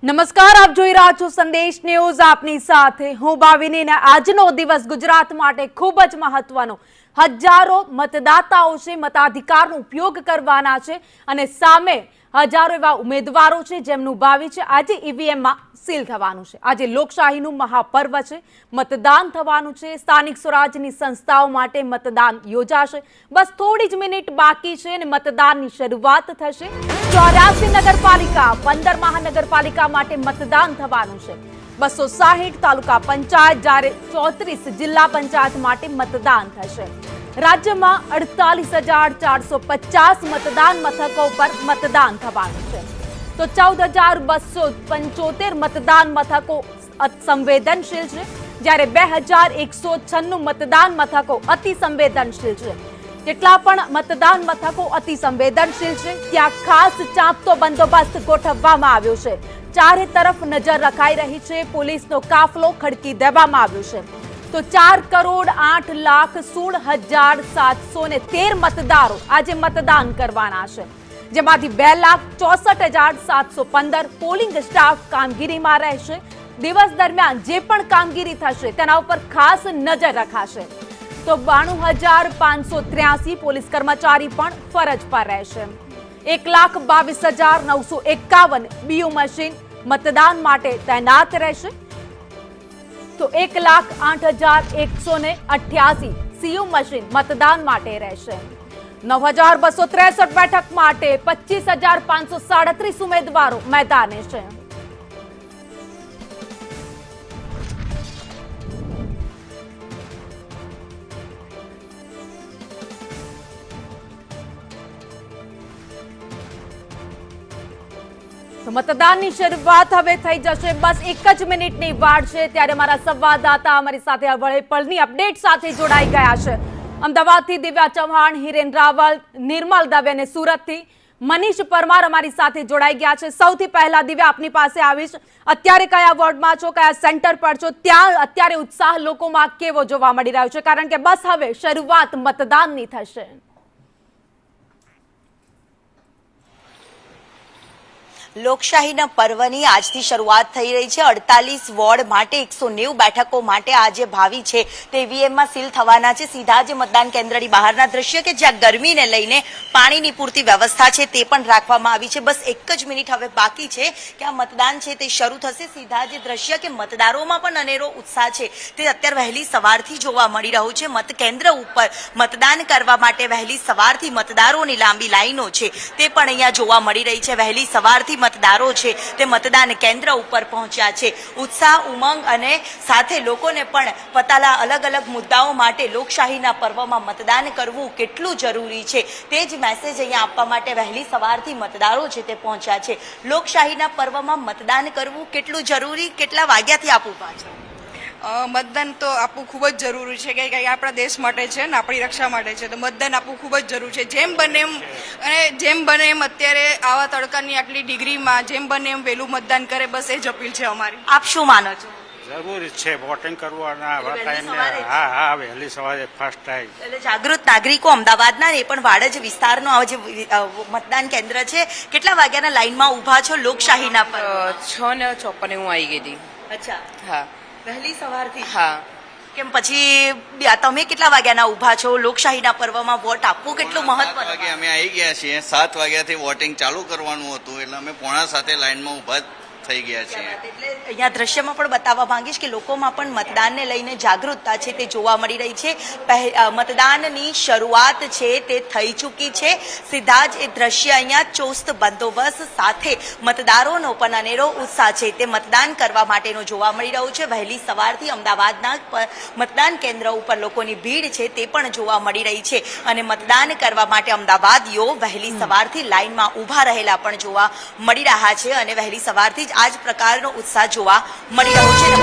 નમસ્કાર, આપ જોઈ રહ્યા છો સંદેશ ન્યૂઝ. આપની સાથે હું ભાવિની. આજનો દિવસ ગુજરાત માટે ખૂબ જ મહત્વનો. હજારો મતદાતાઓ છે, મતાધિકારનો ઉપયોગ કરવાના છે અને સામે હજારો એવા ઉમેદવારો છે જેમનું ભાવિ છે આજે ઈવીએમમાં સીલ થવાનું છે. આજે લોકશાહીનું મહાપર્વ છે, મતદાન થવાનું છે. સ્થાનિક સ્વરાજની સંસ્થાઓ માટે મતદાન યોજાશે. બસ થોડી જ મિનિટ બાકી છે અને મતદાનની શરૂઆત થશે. 84 નગરપાલિકા, 15 મહાનગરપાલિકા માટે મતદાન થવાનું છે. 260 તાલુકા પંચાયત, જ્યારે 34 જિલ્લા પંચાયત માટે મતદાન થશે. રાજ્યમાં 48,450 મતદાન મથકો પર મતદાન થવાનું છે. તો 14,275 મતદાન મથકો સંવેદનશીલ છે, જ્યારે 2,196 મતદાન મથકો અતિ સંવેદનશીલ છે. જેટલા પણ મતદાન મથકો અતિ સંવેદનશીલ છે ત્યાં ખાસ ચાંપતો બંદોબસ્ત ગોઠવવામાં આવ્યો છે. ચારે તરફ નજર રખાઈ રહી છે. પોલીસનો કાફલો ખડકી દેવામાં આવ્યો છે. તો 4,08,16,713 મતદારો આજે મતદાન કરવાના છે, જેમાંથી 2,64,715 પોલિંગ સ્ટાફ કામગીરીમાં રહેશે. દિવસ દરમિયાન જે પણ કામગીરી થશે તેના ઉપર ખાસ નજર રખાશે. તો 92,583 પોલીસ કર્મચારી પણ ફરજ પર રહેશે. 1,22,951 બીયુ મશીન મતદાન માટે તૈનાત રહેશે. તો 1,08,188 સીયુ મશીન મતદાન માટે રહેશે. 9,263 બેઠક માટે 25,537 ઉમેદવારો મેદાને છે. તો મતદાનની શરૂઆત હવે થઈ જશે. બસ એક જ મિનિટની વાર છે ત્યારે મારા સંવાદદાતા અમારી સાથે પળની અપડેટ સાથે જોડાઈ ગયા છે. અમદાવાદથી દિવ્યા ચૌહાણ, હિરેન રાવલ, નિર્મલ દવે અને સુરતથી મનીષ પરમાર અમારી સાથે જોડાઈ ગયા છે. સૌથી પહેલા દિવ્યા આપની પાસે આવીશ. અત્યારે કયા વોર્ડમાં છો, કયા સેન્ટર પર છો, ત્યાં અત્યારે ઉત્સાહ લોકોમાં કેવો જોવા મળી રહ્યો છે, કારણ કે બસ હવે શરૂઆત મતદાનની થશે? લોકશાહીના પર્વની આજથી શરૂઆત થઈ રહી છે. 48 વોર્ડ માટે 190 બેઠકો માટે આજે ભાવિ છે તે ઈવીએમમાં સીલ થવાના છે. સીધા જ મતદાન કેન્દ્રની બહારના દ્રશ્ય કે જ્યાં ગરમીને લઈને પાણીની પૂરતી વ્યવસ્થા છે તે પણ રાખવામાં આવી છે. બસ એક જ મિનિટ હવે બાકી છે કે આ મતદાન છે તે શરૂ થશે. સીધા જ દ્રશ્ય કે મતદારોમાં પણ અનેરો ઉત્સાહ છે તે અત્યારે વહેલી સવારથી જોવા મળી રહ્યું છે. મત કેન્દ્ર ઉપર મતદાન કરવા માટે વહેલી સવારથી મતદારોની લાંબી લાઈનો છે તે પણ અહીંયા જોવા મળી રહી છે. વહેલી સવારથી મતદારો છે તે મતદાન કેન્દ્ર ઉપર પહોંચ્યા છે. ઉત્સાહ, ઉમંગ અને સાથે લોકોને પણ પોતાના અલગ અલગ મુદ્દાઓ માટે લોકશાહીના પર્વમાં મતદાન કરવું કેટલું જરૂરી છે તે જ મેસેજ અહીંયા આપવા માટે વહેલી સવારથી મતદારો છે તે પહોંચ્યા છે. લોકશાહીના પર્વમાં મતદાન કરવું કેટલું જરૂરી, કેટલા વાગ્યાથી આપ ઊભા છો? મતદાન તો આપવું ખૂબ જ જરૂરી છે, કે આપણા દેશ માટે છે ને આપણી રક્ષા માટે છે, તો મતદાન આપવું ખૂબ જ જરૂરી છે. જેમ બને એમ અને જેમ બને એમ અત્યારે આવા તડકાની આટલી ડિગ્રીમાં જેમ બને એમ વહેલું મતદાન કરે, બસ એ જ અપીલ છે અમારી. આપ શું માનો છો? જરૂરી છે વોટિંગ કરવાના ટાઈમે. હા, વહેલી સવારે ફર્સ્ટ ટાઈમ. એટલે જાગૃત નાગરિકો અમદાવાદના એ પણ વાડજ વિસ્તારનો આ જે મતદાન કેન્દ્ર છે, કેટલા વાગ્યાના લાઈનમાં ઊભા છો લોકશાહીના પર? 6:54 હું આવી ગઈ હતી. અચ્છા, હા, વહેલી સવારથી. હા. કેમ પછી તમે કેટલા વાગ્યાના ઊભા છો? લોકશાહીના પર્વમાં વોટ આપવું કેટલું મહત્વનું? વાગે અમે આવી ગયા છીએ. 7 વાગ્યાથી વોટિંગ ચાલુ કરવાનું હતું એટલે અમે 6:45 લાઈનમાં ઊભા થઈ ગયા છીએ. એટલે અહીંયા દ્રશ્યમાં પણ બતાવવા માંગીશ કે લોકોમાં પણ મતદાનને લઈને જાગૃતતા છે તે જોવા મળી રહી છે. મતદાનની શરૂઆત છે તે થઈ ચૂકી છે. સીધા જ એ દ્રશ્ય અહીંયા ચોસ્ત બંદોબસ્ત સાથે મતદારોનો પણ અનેરો ઉત્સાહ છે તે મતદાન કરવા માટેનો જોવા મળી રહ્યો છે. વહેલી સવારથી અમદાવાદના મતદાન કેન્દ્ર ઉપર લોકોની ભીડ છે તે પણ જોવા મળી રહી છે અને મતદાન કરવા માટે અમદાવાદીઓ વહેલી સવારથી લાઈનમાં ઊભા રહેલા પણ જોવા મળી રહ્યા છે અને વહેલી સવારથી જ આ જ પ્રકારનો ઉત્સાહ જોવા મળી રહ્યો છે.